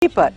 पर।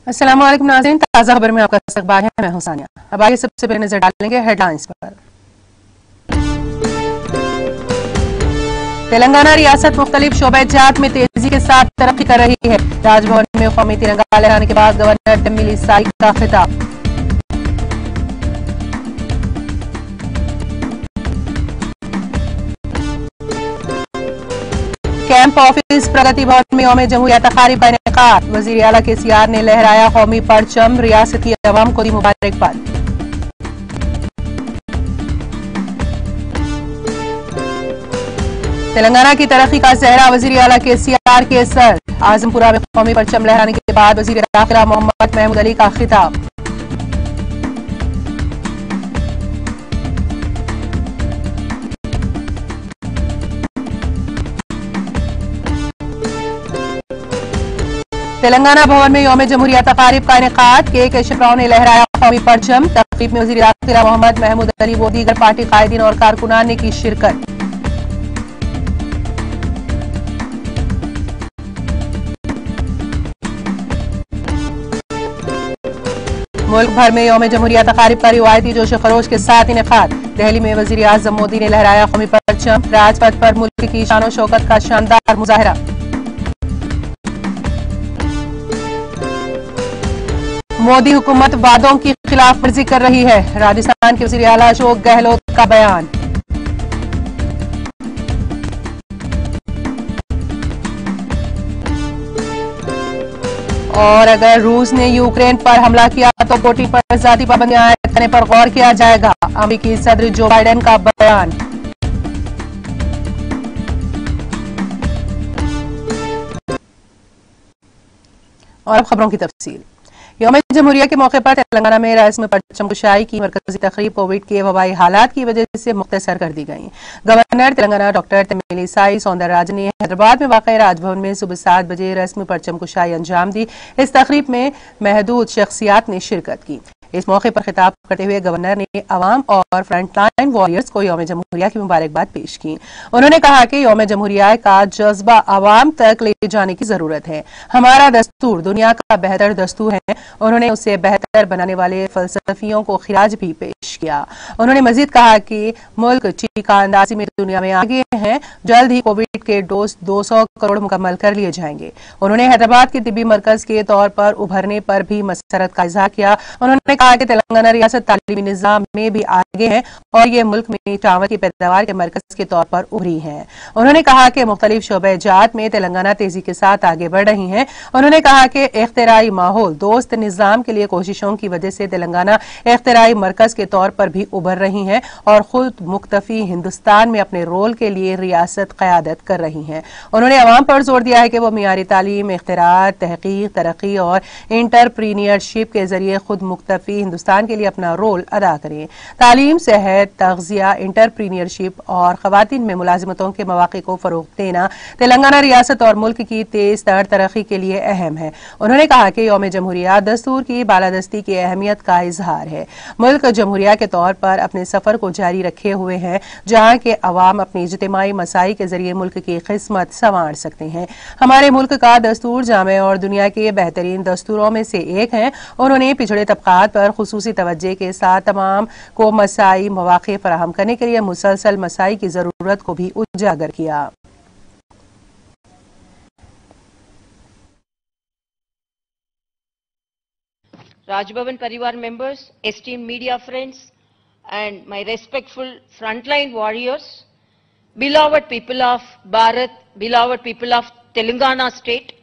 अस्सलाम वालेकुम नाज़रीन, ताज़ा खबर में आपका इस्तकबाल है। मैं हूं सानिया। अब आगे सबसे पहले नजर डालेंगे हेडलाइंस पर। तेलंगाना रियासत मुख्तलिफ शोबे-जात में तेजी के साथ तरक्की कर रही है। राजभवन में कौमी तिरंगा लहराने के बाद गवर्नर तमिलिसाई का खिताब। कैंप ऑफिस प्रगति भवन में यौम जमहूरिया तकारीब का इनेकाद। वजीर आला KCR ने लहराया कौमी परचम, रियासती अवाम को दी मुबारकबाद। तेलंगाना की तरक्की का सेहरा वजीर आला KCR के सर। आजमपुरा में कौमी परचम लहराने के बाद वजीर दाखिला मोहम्मद महमूद अली का खिताब। तेलंगाना भवन में यौम जमहूरिया तकारीब का इनेकाद। KK राव ने लहराया कौमी परचम। तकरीब में वजीर दाखिला मोहम्मद महमूद अली व दीगर पार्टी कायदीन और कारकुनान ने की शिरकत। मुल्क भर में यौम जमहूरिया तकारीब का रिवायती जोश खरोश के साथ इनेकाद। दिल्ली में वजीर आजम मोदी ने लहराया कौमी परचम। राजपथ पर मुल्क की शान और शौकत का शानदार मुजाहरा। मोदी हुकूमत वादों की खिलाफ वर्जी कर रही है। राजस्थान के वजीर आला अशोक गहलोत का बयान। और अगर रूस ने यूक्रेन पर हमला किया तो पुतिन पर ज़ाती पाबंदियां आयद करने पर गौर किया जाएगा। अमेरिकी सदर जो बाइडेन का बयान। और अब खबरों की तफसील। यौम जमहूरिया के मौके पर तेलंगाना में रस्म परचम कुशाई की मरकजी तकरीब कोविड के वबाई हालात की वजह से मुख्तसर कर दी गई। गवर्नर तेलंगाना डॉक्टर तमिलिसाई सौंदरराजन ने हैदराबाद में वाक़ राजभवन में सुबह 7 बजे रस्म परचम कुशाई अंजाम दी। इस तकरीब में महदूद शख्सियात ने शिरकत की। इस मौके पर खिताब करते हुए गवर्नर ने अवाम और फ्रंटलाइन वॉरियर्स को यौम जमहूरिया की मुबारकबाद पेश की। उन्होंने कहा कि यौम जमहूरिया का जज्बा अवाम तक ले जाने की जरूरत है। हमारा दस्तूर दुनिया का बेहतर दस्तूर है। उन्होंने उसे बेहतर बनाने वाले फलसफियों को खिराज भी पेश किया। उन्होंने मजीद कहा कि मुल्क टीका अंदाजी में दुनिया में आगे हैं। जल्द ही कोविड के डोज 200 करोड़ मुकम्मल कर लिए जाएंगे। उन्होंने हैदराबाद के तिब्बी मरकज के तौर पर उभरने पर भी मसरत का इजहार किया। उन्होंने कहा कि तेलंगाना रियासत तालीमी निजाम में भी आगे है और ये मुल्क में चावल की पैदावार के मरकज के तौर पर उभरी है। उन्होंने कहा कि मुख्तलिफ शोबे-जात में तेलंगाना तेजी के साथ आगे बढ़ रही है। उन्होंने कहा कि इख्तिराई माहौल दोस्त निजाम के लिए कोशिशों की वजह से तेलंगाना इख्तिराई मरकज के तौर पर भी उभर रही है और खुद मुख्तफी हिंदुस्तान में अपने रोल के लिए रियासत क़यादत कर रही है। उन्होंने अवाम पर जोर दिया है कि वो मियारी तालीम, इख्तिरात, तहकीक, तरक्की और इंटरप्रीनियरशिप के जरिए खुद मुख्तफी हिंदुस्तान के लिए अपना रोल अदा करें। तालीम, सेहत, तग़ज़िया, इंटरप्रीनियरशिप और ख़वातीन में मुलाजिमतों के मौक़े को फ़रोग़ देना तेलंगाना रियासत और मुल्क की तेज तर तरक्की के लिए अहम है। उन्होंने कहा कि यौम जमहूरिया दस्तूर की बालादस्ती की अहमियत का इजहार है। मुल्क जमहूरिया के तौर पर अपने सफर को जारी रखे हुए हैं, जहां के अवाम अपनी इज्तिमाई मसाई के जरिए मुल्क की किस्मत संवार सकते हैं। हमारे मुल्क का दस्तूर जामे और दुनिया के बेहतरीन दस्तूरों में से एक है। उन्होंने पिछड़े तबकात पर खुसूसी तवज्जो के साथ तमाम को मसाई मौक़े फराहम करने के लिए मुसलसल मसाई की जरूरत को भी उजागर किया। Rajbhavan Parivar members, esteemed media friends, and my respectful frontline warriors, beloved people of Bharat, beloved people of Telangana state,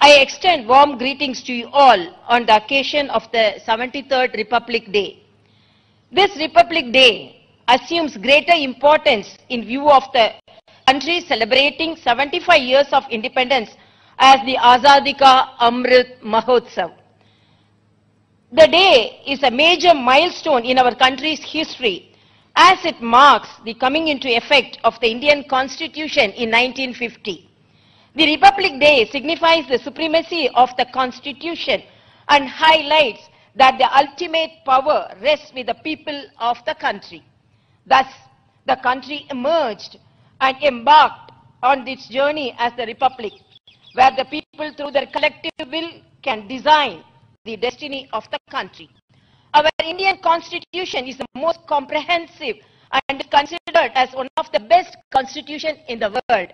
I extend warm greetings to you all on the occasion of the 73rd Republic Day. This Republic Day assumes greater importance in view of the country celebrating 75 years of independence as the Azadi Ka Amrit Mahotsav. The day is a major milestone in our country's history as it marks the coming into effect of the Indian Constitution in 1950. The Republic Day signifies the supremacy of the Constitution and highlights that the ultimate power rests with the people of the country. Thus, the country emerged and embarked on its journey as the Republic, where the people through their collective will can design the destiny of the country. Our Indian Constitution is the most comprehensive and is considered as one of the best constitutions in the world.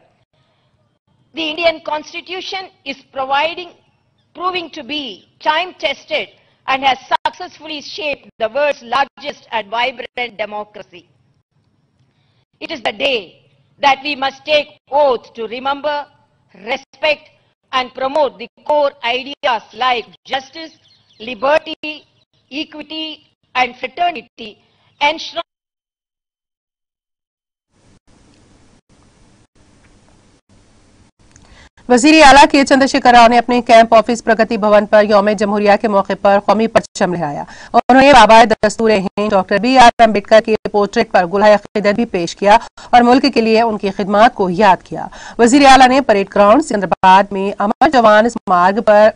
The Indian Constitution is proving to be time-tested and has successfully shaped the world's largest and vibrant democracy. It is the day that we must take oath to remember, respect, and promote the core ideas like justice, liberty, equity, and fraternity, enshrined. वजीर आला के चंद्रशेखर राव ने अपने camp office प्रगति भवन पर यौम जमहूरिया के मौके पर कौमी परचम लहराया। उन्होंने बाबा दस्तूर हिंद डॉक्टर B.R. अम्बेडकर के पोर्ट्रेट पर गुलाह अकीदत भी पेश किया और मुल्क के लिए उनकी खिदमत को याद किया। वजीर आला ने परेड ग्राउंड सिकंदराबाद में अमर जवान स्मारक पर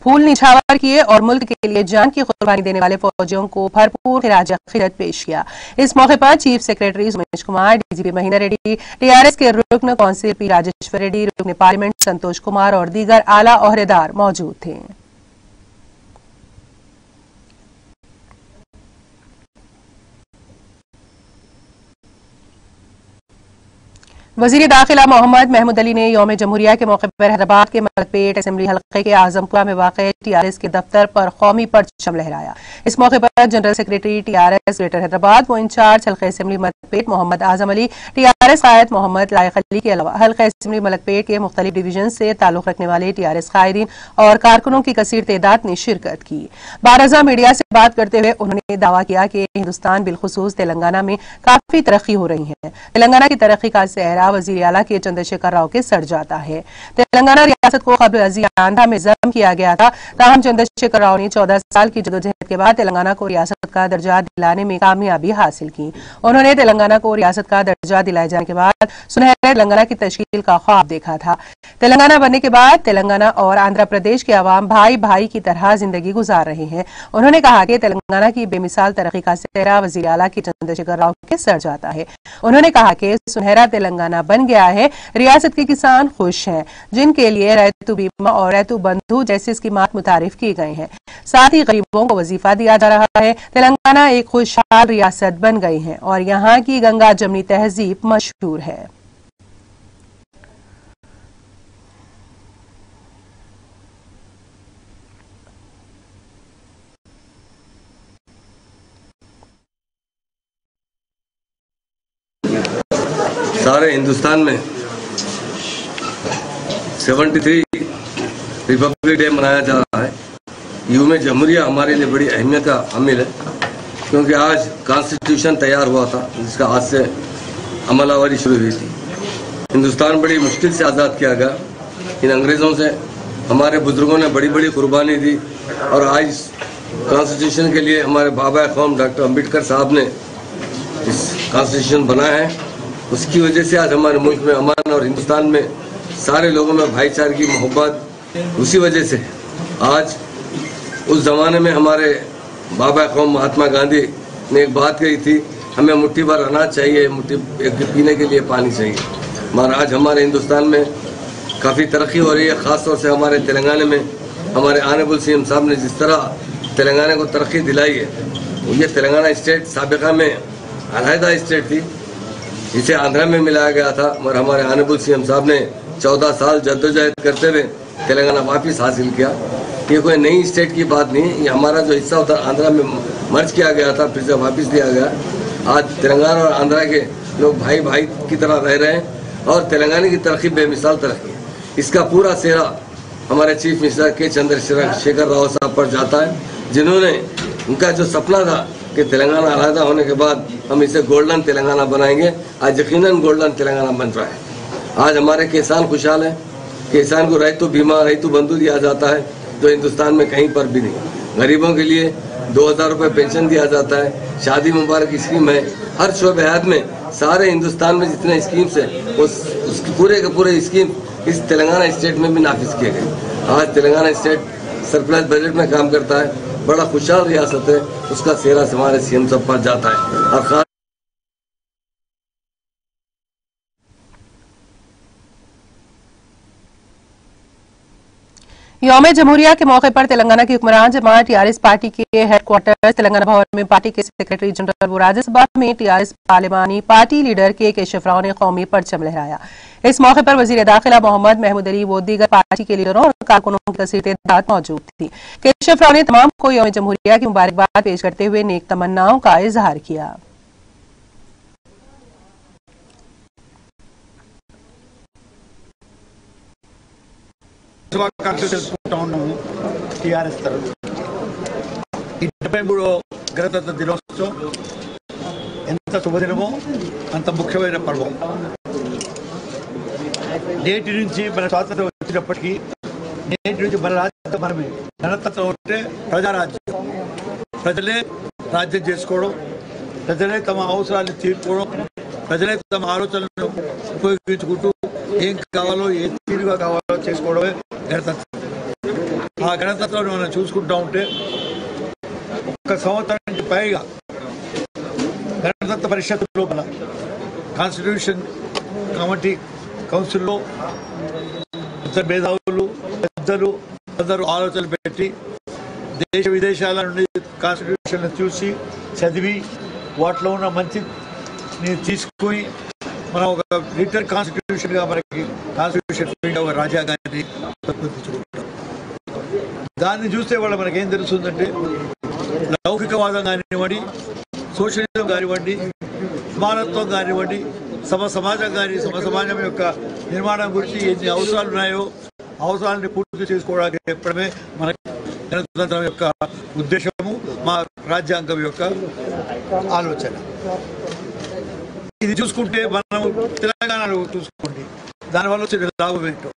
फूल निछावर किए और मुल्क के लिए जान की कुर्बानी देने वाले फौजियों को भरपूर खिराज अकीदत पेश किया। इस मौके पर chief secretary Sumesh Kumar, DGP Mahendra Reddy, TRS के रुकन कौंसिल P. राजेश्वर रेड्डी, रुकन पार्लियामेंट संतोष कुमार और दीगर आला ओहदेदार मौजूद थे। वजीर दाखिला मोहम्मद महमूद अली ने यौम जमहूरिया के मौके पर हैदराबाद के मलकपेट असेंबली हल्के के आजमपुरा में वाक़ TRS के दफ्तर पर कौमी परचम लहराया। इस मौके पर general secretary TRS greater Hyderabad व इंचार्ज हल्के असेंबली मलकपेट मोहम्मद आजम अली, TRS कायद मोहम्मद लायक अली के अलावा हल्के असेंबली मलकपेट के मुख्तलिफ डिवीजन से ताल्लुक रखने वाले TRS कायदीन और कारकुनों की कसीर तादाद ने शिरकत की। बारजा मीडिया से बात करते हुए उन्होंने दावा किया कि हिंदुस्तान बिलखुसूस तेलंगाना में काफी तरक्की हो रही है। तेलंगाना की तरक्की का सेहरा वजीर आला के चंद्रशेखर राव के सर जाता है। तेलंगाना रियासत को कब्ल अज़ी आंधा में जम किया गया था, ताहम चंद्रशेखर राव ने 14 साल की जदोजहद के बाद तेलंगाना को रियासत का दर्जा दिलाने में कामयाबी हासिल की। उन्होंने तेलंगाना को रियासत का दर्जा दिलाए जाने के बाद सुनहरे तेलंगाना की तश्कील का ख्वाब देखा था। तेलंगाना बनने के बाद तेलंगाना और आंध्र प्रदेश के अवाम भाई भाई की तरह जिंदगी गुजार रहे हैं। उन्होंने कहा कि तेलंगाना की बेमिसाल तरक्की का सेहरा वजीर आला के चंद्रशेखर राव के सर जाता है। उन्होंने कहा कि सुनहरा तेलंगाना बन गया है। रियासत के किसान खुश हैं, जिनके लिए रैतु बीमा और रैतु बंधु जैसे स्कीमात मुतारिफ की गई हैं। साथ ही गरीबों को वजीफा दिया जा रहा है। तेलंगाना एक खुशहाल रियासत बन गई है और यहाँ की गंगा जमनी तहजीब मशहूर है। सारे हिंदुस्तान में 73 रिपब्लिक डे मनाया जा रहा है। यौम जमहूरिया हमारे लिए बड़ी अहमियत का हामिल है, क्योंकि आज कॉन्स्टिट्यूशन तैयार हुआ था जिसका आज से अमलावरी शुरू हुई थी। हिंदुस्तान बड़ी मुश्किल से आज़ाद किया गया। इन अंग्रेज़ों से हमारे बुजुर्गों ने बड़ी बड़ी कुर्बानी दी और आज कॉन्स्टिट्यूशन के लिए हमारे बाबा कौम डॉक्टर अम्बेडकर साहब ने इस कॉन्स्टिट्यूशन बनाया है। उसकी वजह से आज हमारे मुल्क में अमन और हिंदुस्तान में सारे लोगों में भाईचारे की मोहब्बत, उसी वजह से आज उस ज़माने में हमारे बाबा कौम महात्मा गांधी ने एक बात कही थी, हमें मुट्ठी भर अनाज चाहिए, मुट्ठी पीने के लिए पानी चाहिए। मगर आज हमारे हिंदुस्तान में काफ़ी तरक्की हो रही है, ख़ास तौर से हमारे तेलंगाना में हमारे ऑनरेबल CM साहब ने जिस तरह तेलंगाना को तरक्की दिलाई है। ये तेलंगाना स्टेट साबिका में अलहदा स्टेट थी, जिसे आंध्रा में मिलाया गया था, मगर हमारे ऑनरेबल CM साहब ने 14 साल जद्दोजहद करते हुए तेलंगाना वापस हासिल किया। ये कोई नई स्टेट की बात नहीं है, ये हमारा जो हिस्सा होता आंध्रा में मर्ज किया गया था, फिर से वापस दिया गया। आज तेलंगाना और आंध्रा के लोग भाई भाई की तरह रह रहे हैं और तेलंगाना की तरक्की बेमिसाल तरक्की है। इसका पूरा सेहरा हमारे चीफ मिनिस्टर के चंद्रशेखर राव साहब पर जाता है, जिन्होंने उनका जो सपना था कि तेलंगाना अलहदा होने के बाद हम इसे गोल्डन तेलंगाना बनाएंगे, आज यकीनन गोल्डन तेलंगाना बन रहा है। आज हमारे किसान खुशहाल हैं। किसान को रैतु बीमा, रैतु बंधु दिया जाता है जो हिंदुस्तान में कहीं पर भी नहीं। गरीबों के लिए 2000 रुपये पेंशन दिया जाता है। शादी मुबारक स्कीम है। हर शोबे हयात में सारे हिंदुस्तान में जितने स्कीम्स है उसके पूरे के पूरे स्कीम इस तेलंगाना स्टेट में भी नाफिज किए गए। आज तेलंगाना स्टेट सरप्लस बजट में काम करता है। बड़ा खुशहाल रियासत है। उसका सेहरा हमारे सीएम सब पर जाता है। और खास यौम जमहूरिया के मौके पर तेलंगाना की हुक्मरान जमात टीआरएस पार्टी के हेडक्वार्टर तेलंगाना भवन में पार्टी के सेक्रेटरी जनरल व राज्यसभा में टीआरएस पार्लिमानी पार्टी लीडर के केशव राव ने कौमी परचम लहराया। इस मौके पर वजीर दाखिला मोहम्मद महमूद अली व दीगर पार्टी के लीडरों और कारकुनों की कसीर तादाद मौजूद थी। केशव राव ने तमाम को यौम जमहूरिया की मुबारकबाद पेश करते हुए नेक तमन्नाओं का इजहार किया। టీఆర్ఎస్ తరఫు ఈ 73వ గణతంత్ర దినోత్సవం ఎంత శుభదినమో అంత ముఖ్యమైన పర్వం. నేటి నుంచి మన స్వాతంత్రం వచ్చినప్పటికీ నేటి నుంచి మన రాజ్యం మనమే. గణతంత్రం అంటే ప్రజారాజ్యం. ప్రజలే రాజ్యం చేసుకోవడం, ప్రజలే తమ అవసరాలను తీర్చుకోవడం, ప్రజలే తమ ఆలోచనలను ఉపయోగించుకుంటూ ఏం కావాలో ఏ తీరుగా కావాలో చేసుకోవడమే గణతంత్రం. ఆ గణతంత్రాన్ని మనం చూసుకుంటూ ఉంటే ఒక సంవత్సరానికి పైగా గణతంత్ర పరిషత్ లోపల కాన్స్టిట్యూషన్ కమిటీ కౌన్సిల్లో ఇద్దరు మేధావులు పెద్దలు అందరూ ఆలోచనలు పెట్టి దేశ విదేశాల నుండి కాన్స్టిట్యూషన్ చూసి చదివి వాటిలో ఉన్న మంచిని తీసుకుని మనం ఒక రిటర్న్ కాన్స్టిట్యూషన్గా మనకి కాన్స్టిట్యూషన్ ఒక రాజ్యాంగాన్ని ప్రతిపాదించుకుంటాం. దాన్ని చూస్తే వాళ్ళ మనకేం తెలుస్తుందంటే లౌకికవాదం కానివ్వండి, సోషలిజం కానివ్వండి, సమానత్వం కానివ్వండి, సమాజం కానీ సమాజం యొక్క నిర్మాణం గురించి ఎన్ని అవసరాలు ఉన్నాయో అవసరాలని పూర్తి చేసుకోవడానికి చెప్పడమే మన గణతంత్రం యొక్క ఉద్దేశము, మా రాజ్యాంగం యొక్క ఆలోచన. ఇది చూసుకుంటే మనం తెలంగాణలో చూసుకోండి, దానివల్ల వచ్చే లాభం ఏంటో.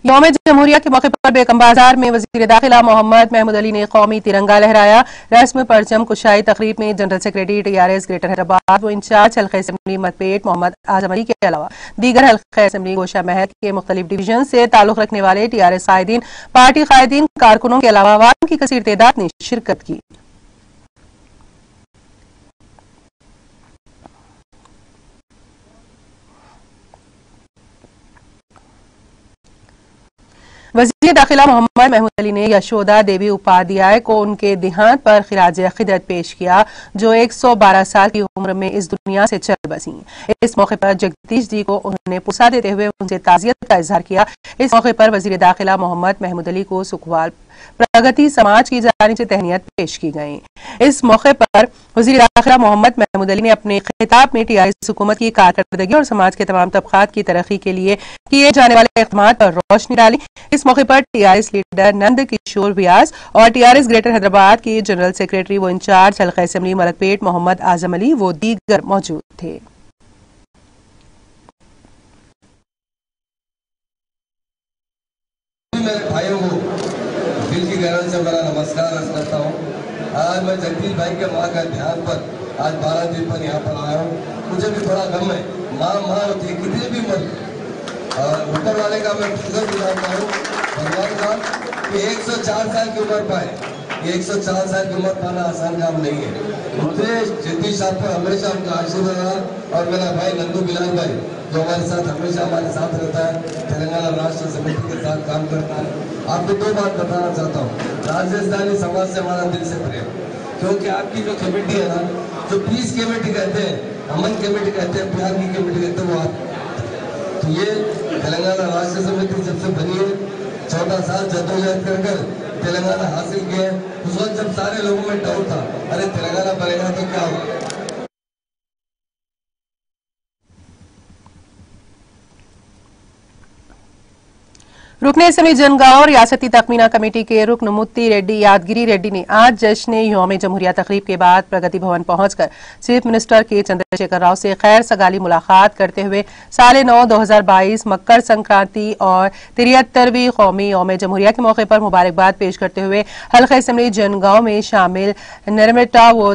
यौम जमहूरिया के मौके पर बेगम बाजार में वजीर दाखिला मोहम्मद महमूद अली ने कौमी तिरंगा लहराया। रस्म परचम कुशाई तकरीब में general secretary TRS greater Hyderabad व इंचार्ज हल्का असेंबली मदपेट मोहम्मद आजम अली के अलावा दीगर हल्का असेंबली गोशा महल के मुख्तलिफ डिवीजन से ताल्लुक रखने वाले टीआरएस कायदीन, पार्टी कायदीन, कारकुनों के अलावा अवाम की कसीर तादाद ने शिरकत की। वजीर दाखिला मोहम्मद महमूद अली ने यशोदा देवी उपाध्याय को उनके देहांत पर खिराज अकीदत पेश किया, जो 112 साल की उम्र में इस दुनिया से चल बसी। इस मौके पर जगदीश जी को उन्होंने पुरसा देते हुए उनसे ताज़ियत का इजहार किया। इस मौके पर वजीर दाखिला मोहम्मद महमूद अली को सुखवाल प्रगति समाज की जानिब से तहनीत पेश की गई। इस मौके पर वजीर दाखिला मोहम्मद महमूद अली ने अपने खिताब में टीआरएस हुकूमत की कारकर्दगी और समाज के तमाम तबकात की तरक्की के लिए किए जाने वाले इक़दामात पर रोशनी डाली। इस मौके पर टीआरएस लीडर नंद किशोर व्यास और टीआरएस ग्रेटर हैदराबाद के जनरल सेक्रेटरी व इंचार्ज हल्का असेंबली मलकपेट मोहम्मद आजम अली व दीगर मौजूद थे। दिल की गहराई से मेरा नमस्कार अर्ज करता हूँ। आज मैं जगदीश भाई के माँ का ध्यान पर आज 12 दिन पर यहाँ पर आया हूँ। मुझे भी थोड़ा गम है, माँ होती है कितनी भी मत। ऊपर वाले का मैं शुक्र गुजारता हूँ भगवान का कि 104 साल की उम्र पाए। ये 104 साल की उम्र पाना आसान काम नहीं है। मुझे जगदीश साहब पर हमेशा उनका आशीर्वाद रहा और मेरा भाई नंदू बिलाल भाई जो हमारे साथ हमेशा हमारे साथ रहता है, तेलंगाना राष्ट्र समिति के साथ काम करता है। आपको दो बात बताना चाहता हूँ। राजस्थानी समाज से हमारा दिल से प्रेम, क्योंकि आपकी जो कमेटी है ना, जो पीस कमेटी कहते हैं, अमन कमेटी कहते हैं, प्यार की कमेटी कहते हैं, वो आप। तो ये तेलंगाना राष्ट्र समिति जब से बनी है, 14 साल जद्दोजहद कर तेलंगाना हासिल किया है। उस वक्त जब सारे लोगों में डाउट था, अरे तेलंगाना बनेगा तो क्या होगा। रुकने असेंबली जनगांव रियासती तखमीना कमेटी के रुकन मुत्ती रेड्डी यादगिरी रेड्डी ने आज जश्न यौम जमहूरिया तकरीब के बाद प्रगति भवन पहुंचकर चीफ मिनिस्टर के चंद्रशेखर राव से खैर सगाली मुलाकात करते हुए साल नौ 2022 मकर संक्रांति और 73वीं कौमी यौम जमहूरिया के मौके पर मुबारकबाद पेश करते हुए हल्का असेंबली जनगांव में शामिल नरमेटा व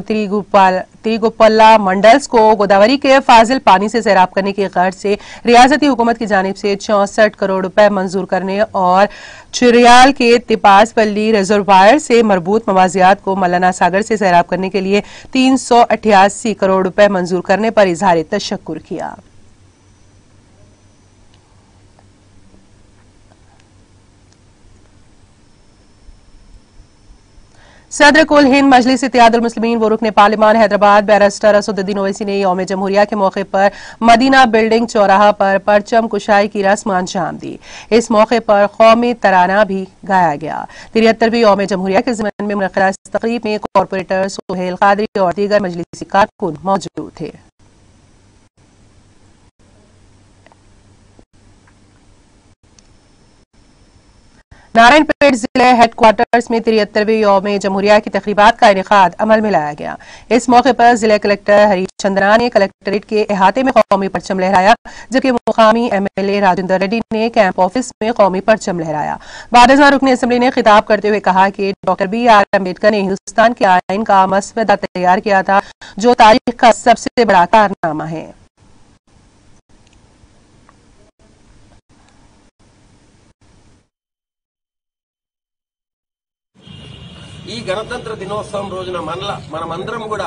तिरुगुप्पला मंडल्स को गोदावरी के फाजिल पानी से सैराब करने की गर्ज से रियासती हुकूमत की जानिब से 64 करोड़ रुपए मंजूर करने और चिरियाल के तिपासपल्ली रिजर्वायर से मरबूत मवाजियात को मल्लाना सागर से सैराब करने के लिए 388 करोड़ रुपए मंजूर करने पर इजहार तशक्कुर किया। सदर कुल हिंद मजलिस इत्तेहादुल मुस्लिमीन व रुकने पार्लिमान हैदराबाद बैरिस्टर असदुद्दीन ओवैसी ने यौम जमहूरिया के मौके पर मदीना बिल्डिंग चौराहा पर परचम कुशाई की रस्म अंजाम दी। इस मौके पर कौमी तराना भी गाया गया। 73वीं यौम जमहूरिया के ज़िमन में मुनक़िदा इस तक़रीब में कॉरपोरेटर सुहेल कादरी और दीगर मजलिसी कारकुन मौजूद थे। नारायणपेट जिले हेडक्वार्टर्स में 73वीं यौम जमहूरिया की तकरीबात का इनेकाद अमल में लाया गया। इस मौके पर जिला कलेक्टर हरीश चंद्रा ने कलेक्ट्रेट के अहाते में कौमी परचम लहराया, जबकि मुकामी MLA राजेंद्र रेड्डी ने कैंप ऑफिस में कौमी परचम लहराया। बादशाह रुकने असेंबली ने खिताब करते हुए कहा कि डॉक्टर BR अम्बेडकर ने हिंदुस्तान के आइन का मसवदा तैयार किया था, जो तारीख का सबसे बड़ा कारनामा है। ఈ గణతంత్ర దినోత్సవం రోజున మనమందరం కూడా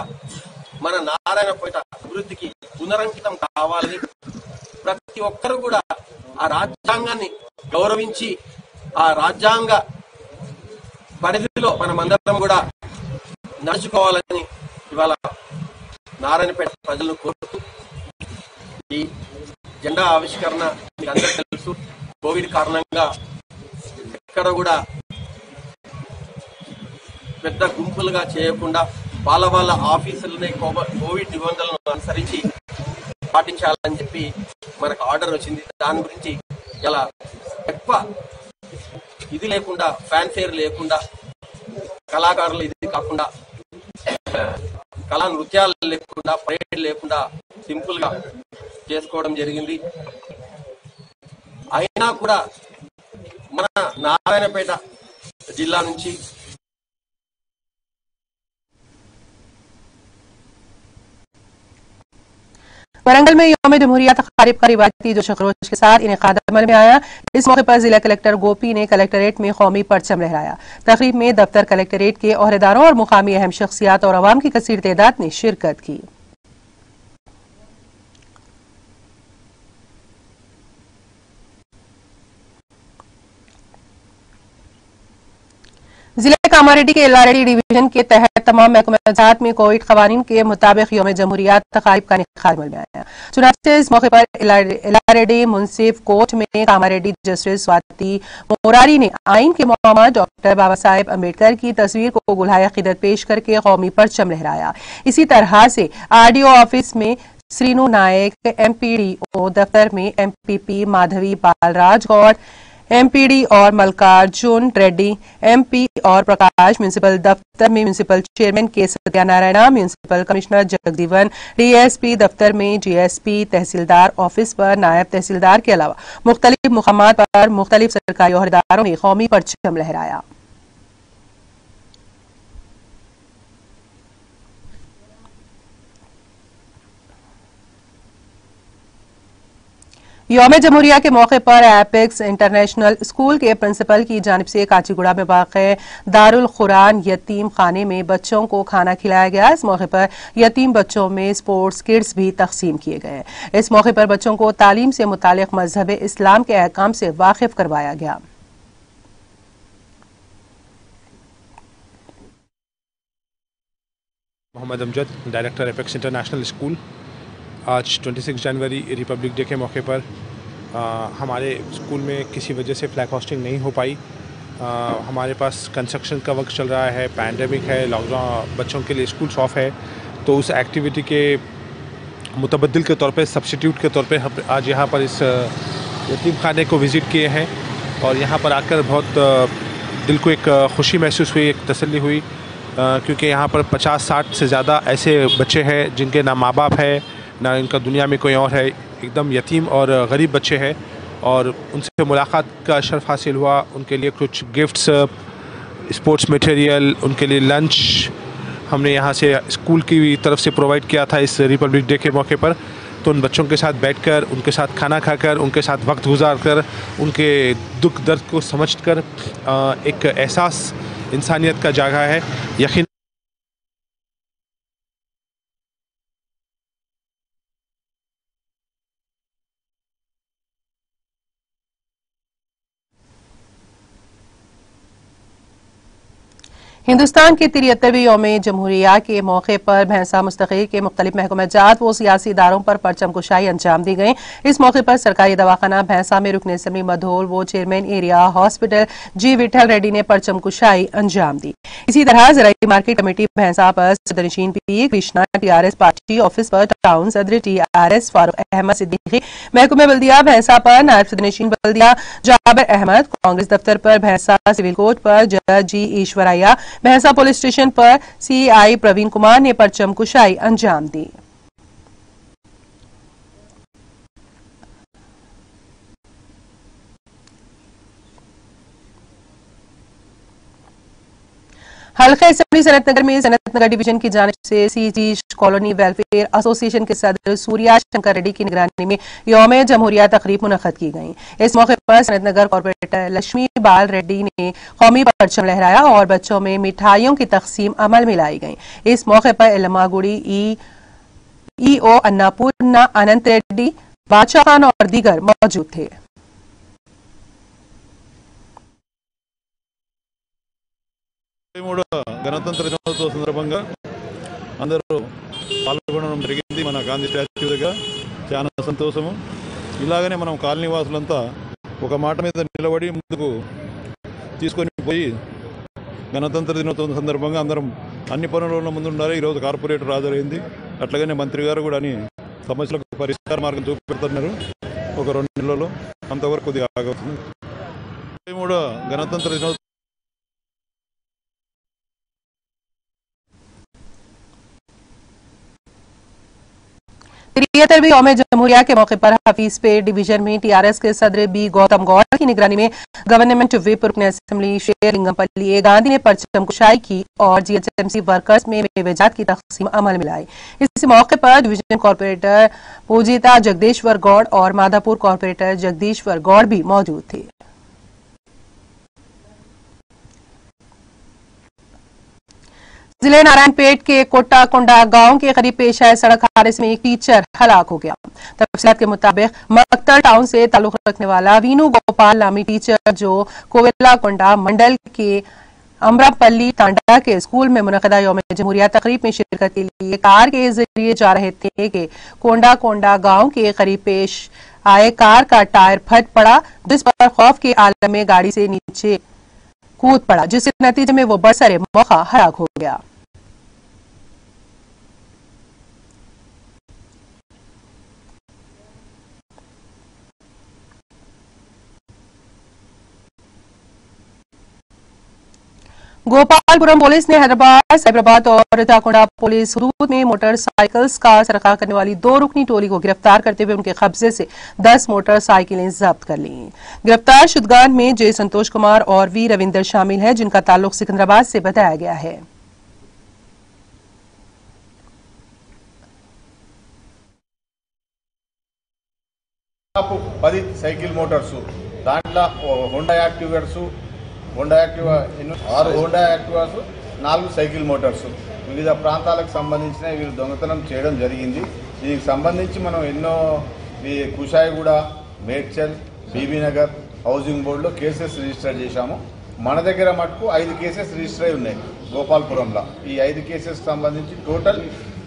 మన నారాయణపేట అభివృద్ధికి పునరంకితం కావాలని, ప్రతి ఒక్కరు కూడా ఆ రాజ్యాంగాన్ని గౌరవించి ఆ రాజ్యాంగ పరిధిలో మనమందరం కూడా నడుచుకోవాలని ఇవాళ నారాయణపేట ప్రజలను కోరుతూ ఈ జెండా ఆవిష్కరణ మీకు అందరికీ తెలుసు, కోవిడ్ కారణంగా ఎక్కడ కూడా పెద్ద గుంపులుగా చేయకుండా వాళ్ళ ఆఫీసులనే కోవిడ్ నిబంధనలను అనుసరించి పాటించాలని చెప్పి మనకు ఆర్డర్ వచ్చింది। దాని గురించి ఇలా ఎక్కువ ఇది లేకుండా, ఫ్యాన్ఫేర్ లేకుండా, కళాకారులు ఇది కాకుండా, కళా నృత్యాలు లేకుండా, పరేడ్ లేకుండా సింపుల్ గా చేసుకోవడం జరిగింది। అయినా కూడా మన నారాయణపేట జిల్లా నుంచి वरंगल में यौम जमहूरिया तक़रीब का रिवायती जोश खरोश के साथ इनेकाद अमल में आया। इस मौके पर जिला कलेक्टर गोपी ने कलेक्टरेट में कौमी परचम लहराया। तक़रीब में दफ्तर कलेक्टरेट के ओहदेदारों और मुकामी अहम शख्सियात और अवाम की कसीर तादाद ने शिरकत की। जिले कामारेड्डी के एलारेड्डी डिवीजन के तहत तमाम महकमात में कोविड कवानीन के मुताबिक यौम जमहूरिया तक़रीब का इनेकाद अमल में आया। चुनांचे इस मौके पर एलारेड्डी मुंसिफ कोर्ट में कामारेड्डी जस्टिस स्वाति मोरारी ने आइन के मोहम्मद डॉक्टर बाबा साहेब अम्बेडकर की तस्वीर को गुलाए अक़ीदत पेश करके कौमी परचम लहराया। इसी तरह से RDO ऑफिस में श्रीनु नायक, MPDO दफ्तर में MPP माधवी बालराज गौड़, MPD और मल्लिकार्जुन रेड्डी, MP और प्रकाश, म्यूनिसिपल दफ्तर में म्यूनिसिपल चेयरमैन के Satyanarayana, municipal commissioner Jagjivan, DSP दफ्तर में GSP, तहसीलदार ऑफिस पर नायब तहसीलदार के अलावा मुख्तलिफ मुकामात पर मुख्तलिफ सरकारी ओहदेदारों ने कौमी परचम लहराया। यौम जमहूरिया के मौके पर एपेक्स इंटरनेशनल स्कूल के प्रिंसिपल की जानिब से काचीगुड़ा में वाक़े दारुल कुरान यतीम खाने में बच्चों को खाना खिलाया गया। इस मौके पर यतीम बच्चों में स्पोर्ट्स किट्स भी तकसीम किए गए। इस मौके पर बच्चों को तालीम से मुतालिक मजहब इस्लाम के अहकाम से वाकिफ करवाया गया। Mohammad Amjad, director Apex International School. आज 26 जनवरी रिपब्लिक डे के मौके पर हमारे स्कूल में किसी वजह से फ्लैग होस्टिंग नहीं हो पाई। हमारे पास कंस्ट्रक्शन का वक्त चल रहा है, पैंडेमिक है, लॉकडाउन, बच्चों के लिए स्कूल्स ऑफ है, तो उस एक्टिविटी के मुतबद्दिल के तौर पे, सब्स्टिट्यूट के तौर पे हम आज यहाँ पर इस यतीम खाने को विज़िट किए हैं। और यहाँ पर आकर बहुत दिल को एक खुशी महसूस हुई, एक तसल्ली हुई, क्योंकि यहाँ पर 50-60 से ज़्यादा ऐसे बच्चे हैं जिनके ना माँ बाप है, ना इनका दुनिया में कोई और है, एकदम यतीम और गरीब बच्चे हैं। और उनसे मुलाकात का शर्फ हासिल हुआ, उनके लिए कुछ गिफ्ट्स, स्पोर्ट्स मटेरियल, उनके लिए लंच हमने यहाँ से स्कूल की तरफ से प्रोवाइड किया था इस रिपब्लिक डे के मौके पर। तो उन बच्चों के साथ बैठकर, उनके साथ खाना खाकर, उनके साथ वक्त गुजारकर, उनके दुख दर्द को समझकर एक एहसास इंसानियत का जागा है। यकीन हिंदुस्तान के 73वें यौम जमहूरिया के मौके पर भैंसा मुस्तकिल के मुख्तलिफ महकमाजात व सियासी इदारों पर परचम कुशाई अंजाम दी गई। इस मौके पर सरकारी दवाखाना भैंसा में रुकन असम्बली मधोल व चेयरमैन एरिया हॉस्पिटल जी विठल रेड्डी ने परचम कुशाई अंजाम दी। इसी तरह ज़राई मार्केट कमेटी भैंसा पर सदरनशीन P Krishna, TRS party office पर टाउन सदर टीआरएस फारूक अहमद सिद्दीकी, महकमे बल्दिया भैंसा पर नायब सदरनशीन बल्दिया जाबिर अहमद, कांग्रेस दफ्तर पर भैंसा सिविल कोर्ट पर जज जी ईश्वरैया, भैंसा पुलिस स्टेशन पर सीआई प्रवीण कुमार ने परचम कुशाई अंजाम दी। हल्का असेंबली सनतनगर में सनतनगर डिवीजन की जानिब से सीजी कॉलोनी वेलफेयर एसोसिएशन के सदर सूर्या शंकर रेड्डी की निगरानी में यौम जमहूरिया तकरीब मुनक्कद की गई। इस मौके पर सनतनगर कॉर्पोरेटर लक्ष्मी बाल रेड्डी ने कौमी परचम लहराया और बच्चों में मिठाइयों की तकसीम अमल में लाई गई। इस मौके पर इलमागुड़ी ईओ अन्नापूर्णा अनंत रेड्डी, बादशाह खान और दीगर मौजूद थे। గణతంత్ర దినోత్సవ సందర్భంగా అందరూ పాల్గొనడం జరిగింది మన గాంధీ స్టాచ్యూ దగ్గర. చాలా సంతోషము. ఇలాగనే మనం కాలనీ వాసులంతా ఒక మాట మీద నిలబడి ముందుకు తీసుకొని పోయి గణతంత్ర దినోత్సవం సందర్భంగా అందరం అన్ని పనులలో ముందుండాలి. ఈరోజు కార్పొరేటర్ హాజరైంది, అట్లాగనే మంత్రి గారు కూడా అన్ని సమస్యలకు పరిష్కార మార్గం చూపెడుతున్నారు. ఒక 2 నెలల్లో అంతవరకు కొద్దిగా ఆగవుతుంది. 23వ గణతంత్ర దినోత్సవం 73वें यौम जमहूरिया के मौके पर हफीजपेट डिवीजन में टीआरएस के सदर बी गौतम गौड़ की निगरानी में गवर्नमेंट व्हिप रुकन असेंबली शेरलिंगमपल्ली ए गांधी ने परचम कुशाई की और जीएचएमसी वर्कर्स में मेवेजात की तकसीम अमल में लाई। इस मौके पर डिवीजन कॉर्पोरेटर पूजिता जगदीश्वर गौड़ और माधापुर कॉर्पोरेटर जगदीश्वर गौड़ भी मौजूद थे। जिले नारायणपेट के कोटा कोंडा गांव के करीब पेश आए सड़क हादसे में एक टीचर हलाक हो गया। तफसीलात के मुताबिक मक्तल टाउन से ताल्लुक रखने वाला वीनू गोपाल नामी टीचर जो कोवेला कोंडा मंडल के अमरापल्ली तांडा के स्कूल में मुनक़दा यौम जमहूरिया तकरीब में शिरकत के लिए कार के जरिए जा रहे थे कि कोंडा कोंडा गांव के करीब पेश आए कार का टायर फट पड़ा, जिस पर खौफ के आलम में गाड़ी से नीचे कूद पड़ा, जिसके नतीजे में वो बरसरे मौका हलाक हो गया। गोपालपुरम पुलिस ने हैदराबाद, साइबराबाद और ताकोंडा पुलिस हुदूद में मोटरसाइकिल्स का सरका करने वाली 2 रुकनी टोली को गिरफ्तार करते हुए उनके कब्जे से 10 मोटरसाइकिलें जब्त कर ली। गिरफ्तार शुदगान में जे संतोष कुमार और वी रविंदर शामिल है, जिनका ताल्लुक सिकंदराबाद से बताया गया है। సైకిల్ మోటార్స్ దాంట్లో Honda యాక్టివర్స్ Honda Activa 6 Honda యాక్టివాస్ 4 cycle Motors వివిధ ప్రాంతాలకు సంబంధించిన వీరు దొంగతనం చేయడం జరిగింది। దీనికి సంబంధించి మనం ఎన్నో కుషాయిగూడ, మేడ్చల్, బీబీనగర్ హౌసింగ్ బోర్డులో కేసెస్ రిజిస్టర్ చేశాము। మన దగ్గర మటుకు 5 కేసెస్ రిజిస్టర్ అయి ఉన్నాయి గోపాల్పురంలో। ఈ 5 కేసెస్ సంబంధించి టోటల్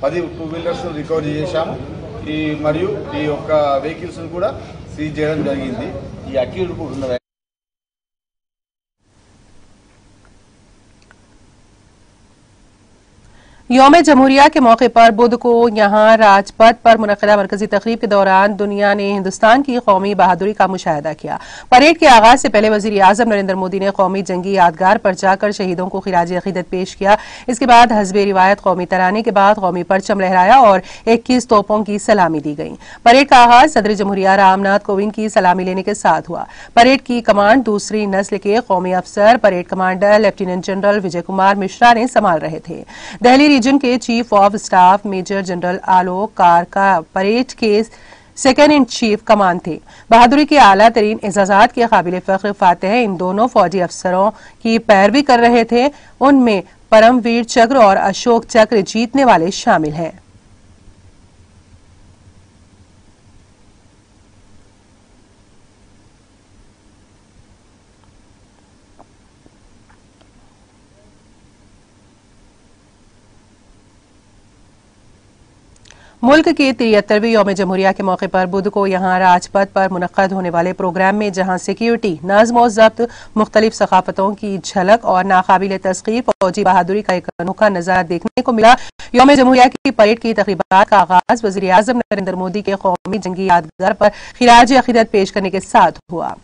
10 2 వీలర్స్ రికవరీ చేశాము। ఈ మరియు ఈ యొక్క వెహికల్స్ కూడా సీజ్ చేయడం జరిగింది। ఈ అక్యూజ్డ్ కూడా ఉన్న यौम जमहूरिया के मौके पर बुध को यहां राजपथ पर मुनक्किदा मरकजी तकरीब के दौरान दुनिया ने हिंदुस्तान की कौमी बहादुरी का मुशाहिदा किया। परेड के आगाज से पहले वजीर आजम नरेंद्र मोदी ने कौमी जंगी यादगार पर जाकर शहीदों को खिराज अकीदत पेश किया। इसके बाद हस्बे रिवायत कौमी तराने के बाद कौमी परचम लहराया और 21 तोपों की सलामी दी गई। परेड का आगाज सदर जमहूरिया रामनाथ कोविंद की सलामी लेने के साथ हुआ। परेड की कमांड दूसरी नस्ल के कौमी अफसर parade commander lieutenant general Vijay Kumar Mishra ने संभाल रहे थे। दिल्ली रीजन के chief of staff major general Alok कारका परेड के सेकेंड इन चीफ कमान थे। बहादुरी के आला तरीन एजाजात के काबिल फख्र फातेह इन दोनों फौजी अफसरों की पैरवी कर रहे थे। उनमें परमवीर चक्र और अशोक चक्र जीतने वाले शामिल हैं। मुल्क के 73वें यौम जमहूरिया के मौके पर बुध को यहां राजपथ पर मुनक्कद होने वाले प्रोग्राम में जहां सिक्योरिटी, नज़्म और ज़ब्त, मुख्तलिफ सकाफतों की झलक और नाकाबिल तस्खीर फौजी बहादुरी का एक अनोखा नजारा देखने को मिला। यौम जमहूरिया की परेड की तकरीबात का आगाज वज़ीर आज़म नरेंद्र मोदी के कौमी जंगी यादगार पर खिराज अकीदत पेश करने के साथ हुआ।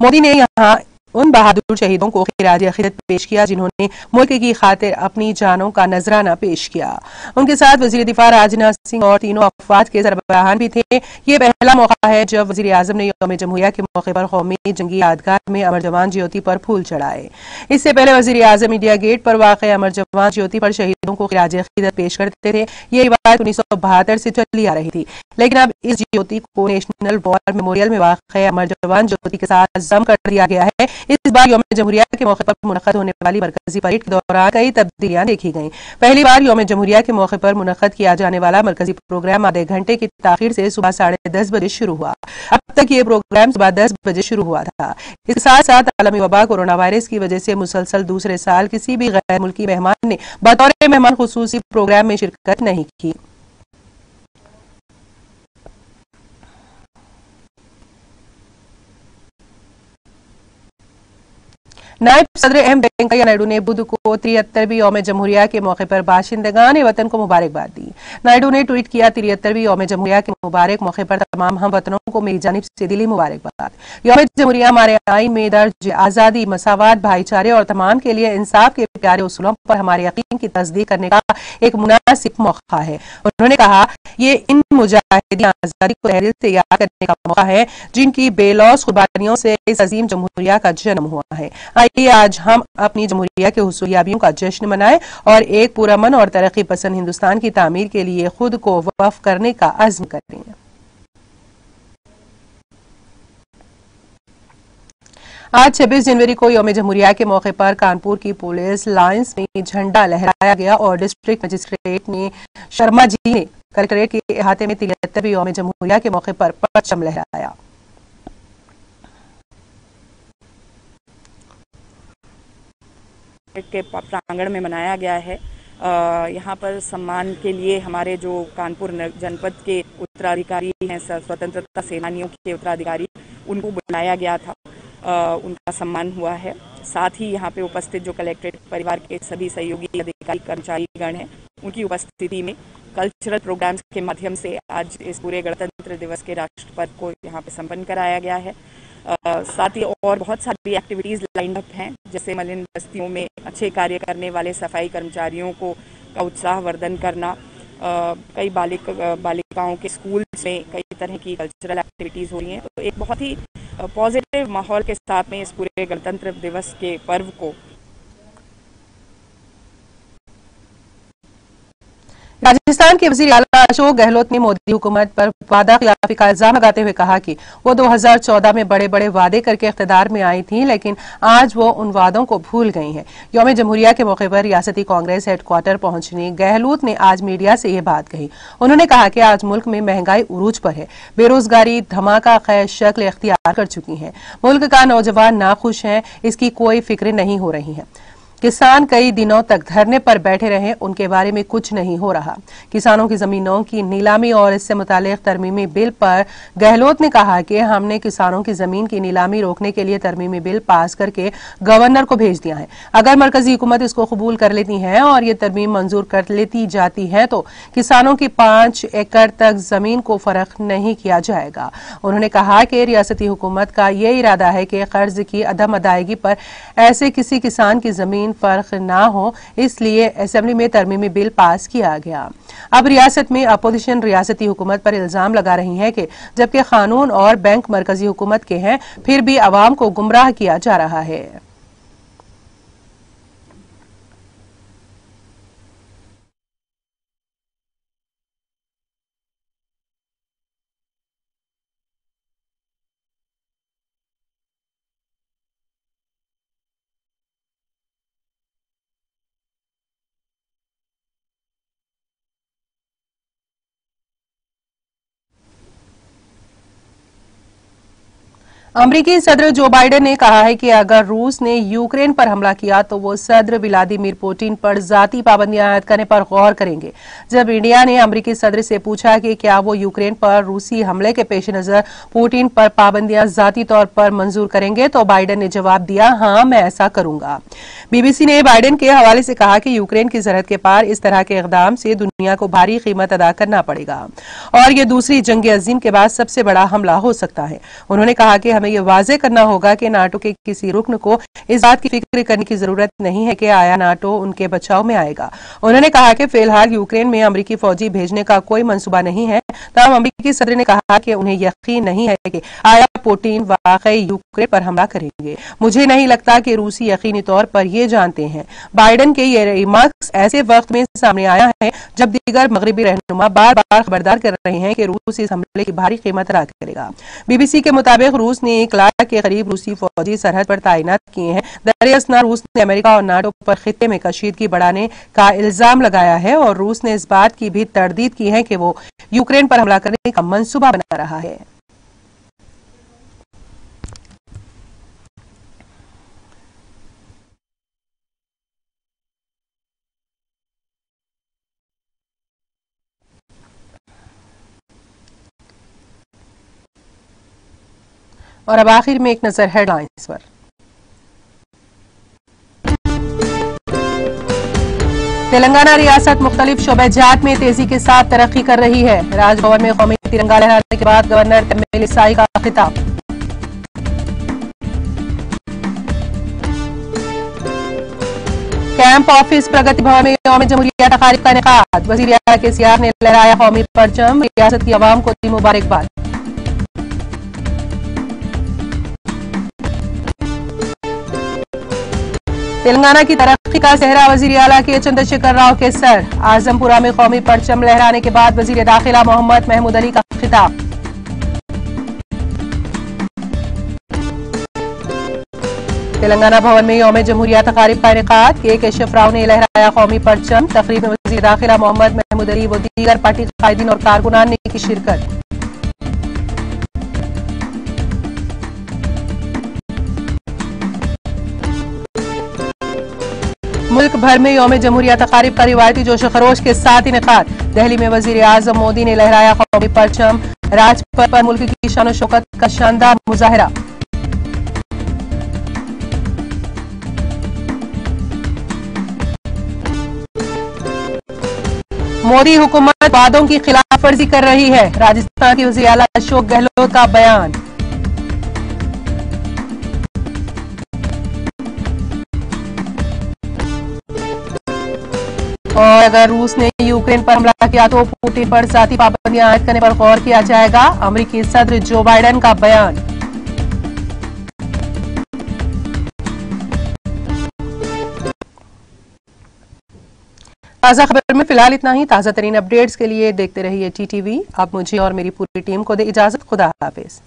मोदी ने यहां उन बहादुर शहीदों को खिराज अकीदत पेश किया जिन्होंने मुल्क की खातिर अपनी जानों का नजराना पेश किया। उनके साथ वजीर दिफा राजनाथ सिंह और तीनों अफवाद के सरबराहान भी थे। ये पहला मौका है जब वजीर आजम ने यौम जमहूरिया के मौके पर कौमी जंगी यादगार में अमर जवान ज्योति पर फूल चढ़ाए। इससे पहले वजीर आजम इंडिया गेट पर वाक़ अमर जवान ज्योति पर शहीदों को खिराज अकीदत पेश करते थे। ये रिवायत 1972 से चली आ रही थी, लेकिन अब इस ज्योति को नेशनल वॉर मेमोरियल में वाक़ अमर जवान ज्योति के साथ जम कर दिया गया है। इस बार यौम जमहूरिया के मौके पर मुनक्कद होने वाली मरकजी परेड के दौरान कई तब्दीलियां देखी गईं। पहली बार यौम जमहूरिया के मौके पर मुनक्कद किया जाने वाला मरकजी प्रोग्राम आधे घंटे की ताखीर से सुबह 10:30 बजे शुरू हुआ। अब तक ये प्रोग्राम सुबह 10 बजे शुरू हुआ था। इसके साथ साथ आलमी वबा कोरोना वायरस की वजह से मुसलसल दूसरे साल किसी भी गैर मुल्की मेहमान ने बतौर मेहमान खुसूसी प्रोग्राम में शिरकत नहीं की। नायब सदर एम वेंकैया नायडू ने बुध को 73वीं यौम जमहूरिया के मौके पर बाशिंदगान वतन को मुबारकबाद दी। नायडू ने ट्वीट किया, 73वीं यौम जमहूरिया के मुबारक मौके पर तमाम हम वतनों को मेरी जानिब से दिली मुबारकबाद। यौम जमहूरिया हमारे आईन में दर्ज आज़ादी, मसावात, भाईचारे और तमाम के लिए इंसाफ के प्यारे उसूलों पर हमारे यकीन की तस्दीक करने का एक मुनासिब मौका है। उन्होंने कहा, ये इन मुजाहिदीन आज़ादी को तहरीर से याद करने का मौका है जिनकी बेलौस कुर्बानियों से इस अजीम जमहूरिया का जन्म हुआ है। आइए आज हम अपनी जमहूरिया के हुसूलियाबियों का जश्न मनाएं और एक पुरअमन और तरक्की पसंद हिंदुस्तान की तामीर के लिए खुद को वक्फ करने का अज़्म करें। आज 26 जनवरी को यौम जमहूरिया के मौके पर कानपुर की पुलिस लाइन्स में झंडा लहराया गया और डिस्ट्रिक्ट मजिस्ट्रेट ने शर्मा जी ने कलेक्ट्रेट के अहाते में 73वीं यौम जमहूरिया के मौके पर परचम लहराया। के प्रांगण में मनाया गया है। यहाँ पर सम्मान के लिए हमारे जो कानपुर जनपद के उत्तराधिकारी हैं, स्वतंत्रता सेनानियों के उत्तराधिकारी, उनको बुलाया गया था। उनका सम्मान हुआ है। साथ ही यहाँ पे उपस्थित जो कलेक्ट्रेट परिवार के सभी सहयोगी अधिकारी कर्मचारीगण हैं, उनकी उपस्थिति में कल्चरल प्रोग्राम्स के माध्यम से आज इस पूरे गणतंत्र दिवस के राष्ट्र पर्व को यहाँ पे संपन्न कराया गया है। साथ ही और बहुत सारी एक्टिविटीज लाइन अप हैं, जैसे मलिन बस्तियों में अच्छे कार्य करने वाले सफाई कर्मचारियों का उत्साहवर्धन करना, कई बालिकाओं के स्कूल्स में कई तरह की कल्चरल एक्टिविटीज हो रही हैं। तो एक बहुत ही पॉजिटिव माहौल के साथ में इस पूरे गणतंत्र दिवस के पर्व को राजस्थान के वजीर आला अशोक गहलोत ने मोदी हुकूमत पर वादा खिलाफी का इल्जाम लगाते हुए कहा कि वो 2014 में बड़े बड़े वादे करके इख्तिदार में आई थी, लेकिन आज वो उन वादों को भूल गई हैं। यौम जमहूरिया के मौके पर रियासती कांग्रेस हेडक्वार्टर पहुंचने गहलोत ने आज मीडिया से ये बात कही। उन्होंने कहा कि आज मुल्क में महंगाई उरूज पर है, बेरोजगारी धमाका खैर शक्ल इख्तियार कर चुकी है, मुल्क का नौजवान नाखुश है, इसकी कोई फिक्र नहीं हो रही है। किसान कई दिनों तक धरने पर बैठे रहे, उनके बारे में कुछ नहीं हो रहा। किसानों की जमीनों की नीलामी और इससे मुतालिक तरमीमी बिल पर गहलोत ने कहा कि हमने किसानों की जमीन की नीलामी रोकने के लिए तरमीमी बिल पास करके गवर्नर को भेज दिया है। अगर मरकजी हुकूमत इसको कबूल कर लेती है और ये तरमीम मंजूर कर लेती जाती है तो किसानों की 5 एकड़ तक जमीन को फर्क नहीं किया जाएगा। उन्होंने कहा कि रियासती हुकूमत का ये इरादा है कि कर्ज की अदम अदायगी पर ऐसे किसी किसान की जमीन फर्क ना हो, इसलिए असेंबली में तरमीमी बिल पास किया गया। अब रियासत में अपोजिशन रियासती हुकूमत पर इल्जाम लगा रही है कि जबकि कानून और बैंक मरकजी हुकूमत के हैं, फिर भी अवाम को गुमराह किया जा रहा है। अमरीकी सदर जो बाइडेन ने कहा है कि अगर रूस ने यूक्रेन पर हमला किया तो वो सदर व्लादिमीर पुतिन पर जाती पाबंदियां आयद करने पर गौर करेंगे। जब इंडिया ने अमरीकी सदर से पूछा कि क्या वो यूक्रेन पर रूसी हमले के पेश नजर पुतिन पर पाबंदियां जाती तौर पर मंजूर करेंगे तो बाइडेन ने जवाब दिया, हाँ मैं ऐसा करूंगा। बीबीसी ने बाइडेन के हवाले से कहा कि यूक्रेन की सरहद के पार इस तरह के इकदाम से दुनिया को भारी कीमत अदा करना पड़ेगा और ये दूसरी जंग अजीम के बाद सबसे बड़ा हमला हो सकता है। उन्होंने कहा कि हमें यह वाज़ेह करना होगा कि नाटो के किसी रुकन को इस बात की फिक्र करने की जरूरत नहीं है कि आया नाटो उनके बचाव में आएगा। उन्होंने कहा कि फिलहाल यूक्रेन में अमरीकी फौजी भेजने का कोई मंसूबा नहीं है। तब अमरीकी सदर ने कहा कि उन्हें यकीन नहीं है कि आया पुतिन वाकई यूक्रेन पर हमला करेंगे। मुझे नहीं लगता कि रूसी यकीनी तौर पर ये जानते हैं। बाइडेन के ये रिमार्क्स ऐसे वक्त में सामने आया है जब दीगर मगरबी रहनुमा बार बार खबरदार कर रहे हैं कि रूस इस हमले की भारी कीमत अदा करेगा। बीबीसी के मुताबिक रूस ने 1 लाख के करीब रूसी फौजी सरहद पर तैनात किए हैं। दरअसल रूस ने अमेरिका और नाटो पर खित्ते में कशीदगी बढ़ाने का इल्जाम लगाया है और रूस ने इस बात की भी तरदीद की है कि वो यूक्रेन पर हमला करने का मंसूबा बना रहा है। और अब आखिर में एक नजर हेडलाइंस पर। तेलंगाना रियासत मुख्तलिफ शोबेजात में तेजी के साथ तरक्की कर रही है। राजभवन में कौमी तिरंगा लहराने के बाद गवर्नर तमिलिसाई का खिताब। कैंप ऑफिस प्रगति भवन में यौम जमहूरिया तकारीब का इनेकाद। वजीर आला के सियार ने लहराया कौमी परचम। रियासत की आवाम को दी मुबारकबाद। तेलंगाना की तरक्की का सेहरा वजीर आला के चंद्रशेखर राव के सर। आजमपुरा में कौमी परचम लहराने के बाद वजीर दाखिला मोहम्मद महमूद अली का खिताब। तेलंगाना भवन में यौम जमहूरिया तकारीब का इनेकाद। के केशव राव ने लहराया कौमी परचम। तकरीब में वजीर दाखिला मोहम्मद महमूद अली व दीगर पार्टी कायदीन और कारकुनान ने की शिरकत। मुल्क भर में यौम जमहूरिया तकारीब का रिवायती जोश खरोश के साथ इनेकाद। दिल्ली में वजीर आजम मोदी ने लहराया कौमी परचम। राजपथ पर मुल्क की शान शौकत का शानदार मुजाहरा। मोदी हुकूमत वादों की खिलाफ वर्जी कर रही है। राजस्थान के वजीर आला अशोक गहलोत का बयान। और अगर रूस ने यूक्रेन पर हमला किया तो पुतिन पर जाती पाबंदियां आयद करने पर गौर किया जाएगा। अमेरिकी सदर जो बाइडेन का बयान। ताजा खबर में फिलहाल इतना ही। ताजा तरीन अपडेट्स के लिए देखते रहिए टीटीवी। आप मुझे और मेरी पूरी टीम को दे इजाजत। खुदा हाफिज।